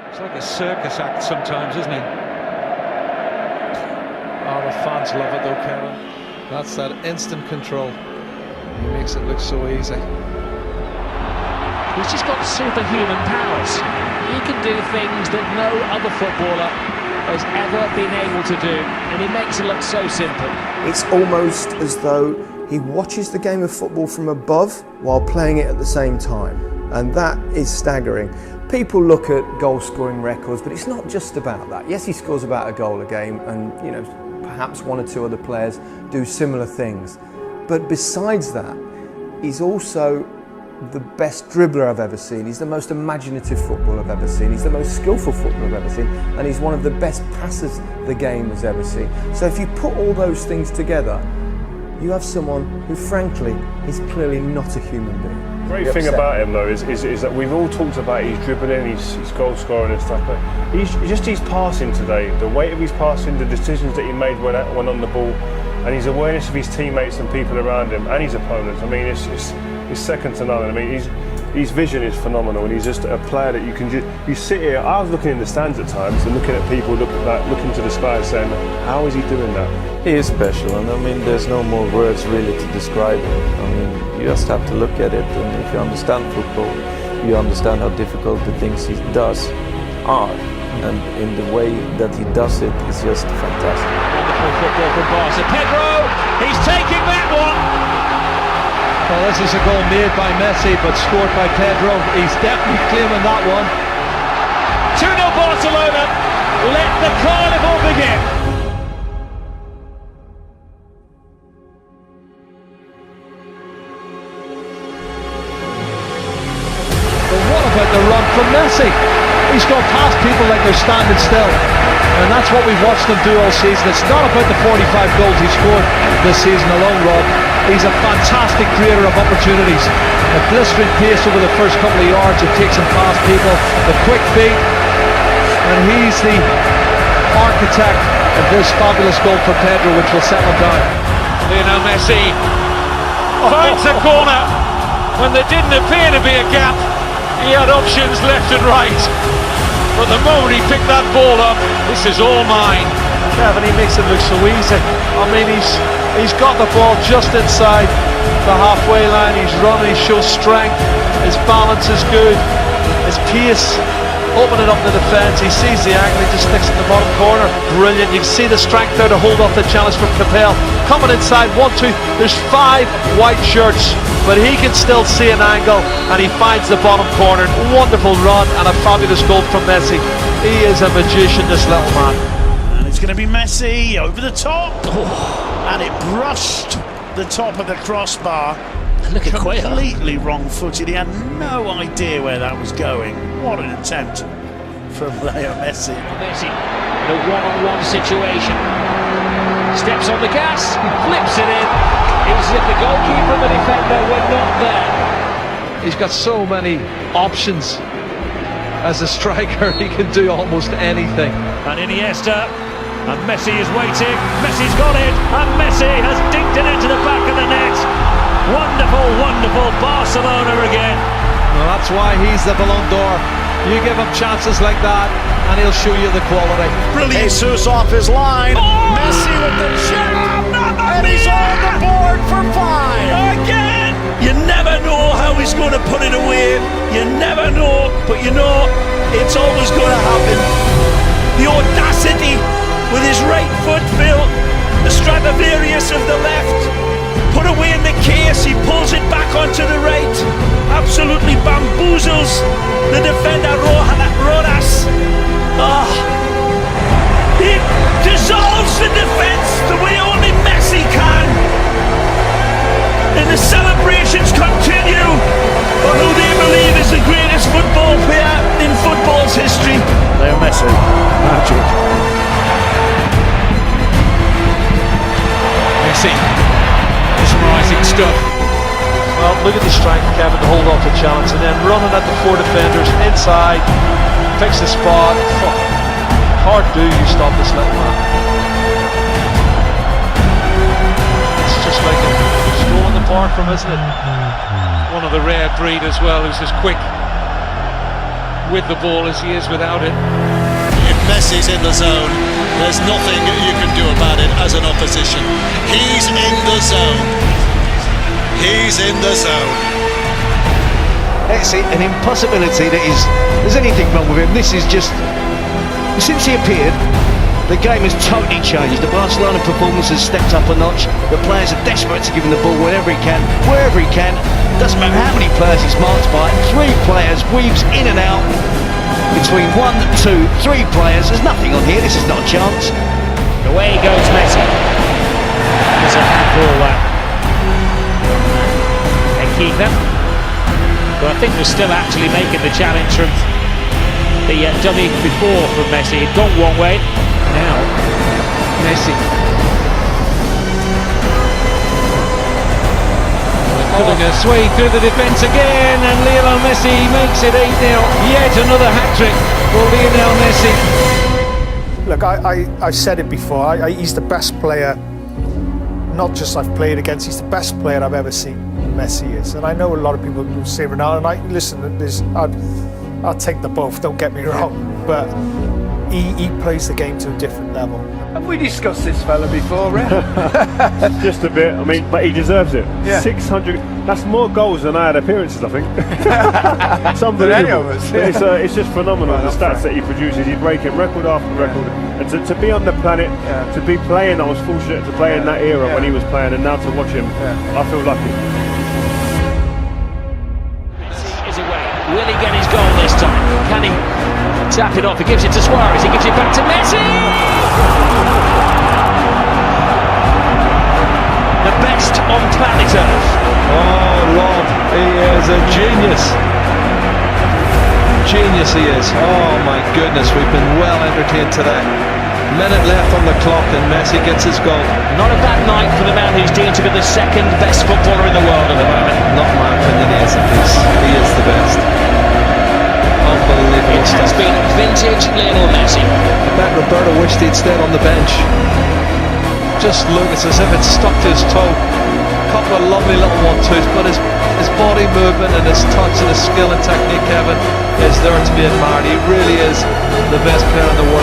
It's like a circus act sometimes, isn't it? Oh, the fans love it though, Kevin. That's that instant control. He makes it look so easy. He's just got superhuman powers. He can do things that no other footballer has ever been able to do, and he makes it look so simple. It's almost as though he watches the game of football from above while playing it at the same time, and that is staggering. People look at goal scoring records, but it's not just about that. Yes, he scores about a goal a game, and perhaps one or two other players do similar things, but besides that, he's also the best dribbler I've ever seen. He's the most imaginative footballer I've ever seen. He's the most skillful footballer I've ever seen, and he's one of the best passers the game has ever seen. So if you put all those things together, you have someone who, frankly, is clearly not a human being. Great thing about him, though, is that we've all talked about his dribbling, his goal scoring and stuff, but his passing today, the weight of his passing, the decisions that he made when on the ball, and his awareness of his teammates and people around him and his opponents. I mean, it's second to none. I mean, his vision is phenomenal, and he's just a player that you sit here. I was looking in the stands at times and looking at people looking to the sky saying, how is he doing that? He is special, and I mean, there's no more words really to describe him. I mean, you just have to look at it, and if you understand football, you understand how difficult the things he does are, and in the way that he does it is just fantastic. Wonderful football from Barca. Pedro, he's taking that one. Well, this is a goal made by Messi, but scored by Pedro. He's definitely claiming that one. 2-0 Barcelona. Let the carnival begin. But what about the run from Messi? He's gone past people like they're standing still. And that's what we've watched him do all season. It's not about the 45 goals he scored this season alone, Rob. He's a fantastic creator of opportunities. A blistering pace over the first couple of yards, it takes him past people. The quick feet. And he's the architect of this fabulous goal for Pedro, which will settle down. Lionel Messi finds a corner when there didn't appear to be a gap. He had options left and right, but the moment he picked that ball up, this is all mine. Kevin, he makes it look so easy. I mean, he's got the ball just inside the halfway line. He's running, he shows strength. His balance is good. His pace, opening up the defence. He sees the angle, he just sticks in the bottom corner. Brilliant. You can see the strength there to hold off the challenge from Capel. Coming inside, 1-2. There's 5 white shirts, but he can still see an angle, and he finds the bottom corner. Wonderful run and a fabulous goal from Messi. He is a magician, this little man. And it's going to be Messi over the top. And it brushed the top of the crossbar. Look at completely wrong-footed. He had no idea where that was going. What an attempt from Leo Messi. Messi in a one-on-one situation. Steps on the gas, flips it in. It was as if the goalkeeper and the defender were not there. He's got so many options as a striker. He can do almost anything. And Iniesta, and Messi is waiting. Messi's got it, and Messi has dinked it into the back of the net. Wonderful, wonderful Barcelona again. Well, that's why he's the Ballon d'Or. You give him chances like that, and he'll show you the quality. Brilliant. Jesus off his line. Oh! Messi with the chip. And he's on the board for 5. Again! You never know how he's going to put it away. You never know, but you know it's always going to happen. The audacity with his right foot, Phil. The Stradivarius of the left. Put away in the case, he pulls it back onto the right. Absolutely bamboozles the defender Rodas. He dissolves the defence the way only Messi can. And the celebrations continue for who they believe is the greatest football player in football's history. Leo Messi, magic. Messi, mesmerising stuff. Well, look at the strength, Kevin, to hold off the challenge, and then running at the 4 defenders inside, picks the spot. Hard do you stop this little man. It's just like a stroll in the park from, isn't it? One of the rare breed as well, who's as quick, with the ball as he is without it. If Messi's in the zone, there's nothing you can do about it as an opposition. He's in the zone. He's in the zone. It's an impossibility that there's anything wrong with him. This is just, since he appeared, the game has totally changed. The Barcelona performance has stepped up a notch. The players are desperate to give him the ball wherever he can. Doesn't matter how many players he's marked by. 3 players, weaves in and out between 1, 2, 3 players. There's nothing on here. This is not a chance. Away goes Messi. It's a handball and keep them. But I think we're still actually making the challenge from the dummy before from Messi. It'd gone one way. Now, Messi. Cutting a sway through the defence again, and Lionel Messi makes it 8-0. Yet another hat-trick for Lionel Messi. Look, I said it before, he's the best player, not just I've played against, he's the best player I've ever seen. Messi is, and I know a lot of people will say Ronaldo, and I'll take the both, don't get me wrong, but he plays the game to a different level. Have we discussed this fella before, Red? Just a bit. I mean, but he deserves it. Yeah. 600. That's more goals than I had appearances, I think. It's unbelievable. It's just phenomenal, the stats that he produces. He's breaking record after record. And to be on the planet, to be playing, I was fortunate to play in that era when he was playing, and now to watch him, I feel lucky. Messi is away. Will he get his goal this time? Can he tap it off? He gives it to Suarez. He gives it back to Messi. The best on planet Earth. Oh, Rob, he is a genius. Genius he is. Oh my goodness, we've been well entertained today. Minute left on the clock and Messi gets his goal. Not a bad night for the man who's deemed to be the second best footballer in the world at the moment. Not my opinion, he isn't. He is the best. Unbelievable It stuff. has been vintage Lionel Messi. I bet Roberto wished he'd stayed on the bench. Just look, it's as if it's stuck to his toe. Couple of lovely little 1-2s, but his body movement and his touch and his skill and technique, Kevin, is there to be admired. He really is the best player in the world.